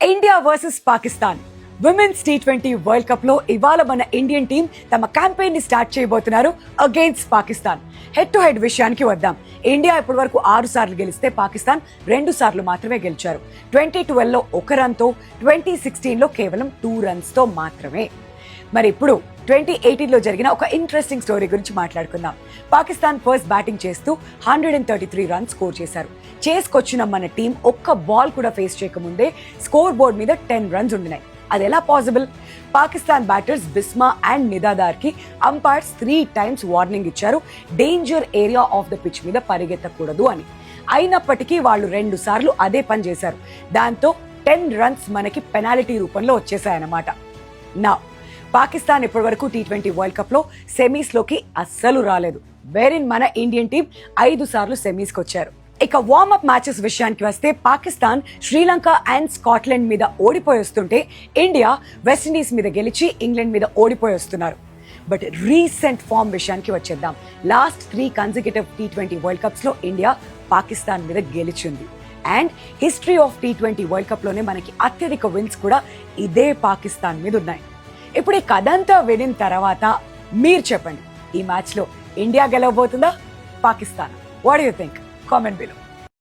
India versus Pakistan women's T20 world cup లో ఇవాళ మన ఇండియన్ టీం తమ క్యాంపెయిన్ ని స్టార్ట్ చేయబోతున్నారు against Pakistan. Head to head విషయానికి వద్దాం. ఇండియా ఇప్పటి వరకు 6 సార్లు గెలిస్తే పాకిస్తాన్ 2 సార్లు మాత్రమే గెలిచారు. 2012 లో 1 రన్ తో, 2016 లో కేవలం 2 రన్స్ తో మాత్రమే. మరి ఇప్పుడు 2018 లో జరిగిన ఒక ఇంట్రెస్టింగ్ స్టోరీ గురించి మాట్లాడుకుందాం. పాకిస్తాన్ ఫస్ట్ బ్యాటింగ్ చేస్తూ 133 రన్స్ స్కోర్ చేశారు. చేసుకొచ్చిన మన టీం ఒక్క బాల్ కూడా ఫేస్ చేయకముందే స్కోర్ బోర్డ్ మీద 10 రన్స్ ఉండినాయి. అది ఎలా possible? Pakistan batters Bisma and Nida Dar కి అంపైర్స్ 3 times వార్నింగ్ ఇచ్చారు, danger area of the pitch మీద పరిగెత్తకూడదు అని. అయినప్పటికీ వాళ్ళు 2 సార్లు అదే పని చేశారు. దాంతో 10 రన్స్ మనకి పెనాల్టీ రూపంలో వచ్చేసాయన్నమాట. నా పాకిస్తాన్ ఇప్పటి వరకు T20 వరల్డ్ కప్ లో సెమీస్ లోకి అస్సలు రాలేదు. వేరిన్ మన ఇండియన్ టీం 5 సార్లు సెమీస్ కి వచ్చారు. ఇక వార్మప్ మ్యాచెస్ విషయానికి వస్తే పాకిస్తాన్ శ్రీలంక అండ్ స్కాట్లాండ్ మీద ఓడిపోయి వస్తుంటే ఇండియా వెస్టిండీస్ మీద గెలిచి ఇంగ్లాండ్ మీద ఓడిపోయి వస్తున్నారు. బట్ రీసెంట్ ఫామ్ విషయానికి వచ్చేద్దాం. Last 3 consecutive T20 world cups లో ఇండియా పాకిస్తాన్ మీద గెలిచింది. And history of T20 world cup లోనే మనకి అత్యధిక విన్స్ కూడా ఇదే పాకిస్తాన్ మీద ఉన్నాయి. ఇప్పుడు ఈ కథంతా వినిన తర్వాత మీరు చెప్పండి, ఈ మ్యాచ్ లో ఇండియా గెలవబోతుందా, Pakistan? What do you think? Comment below.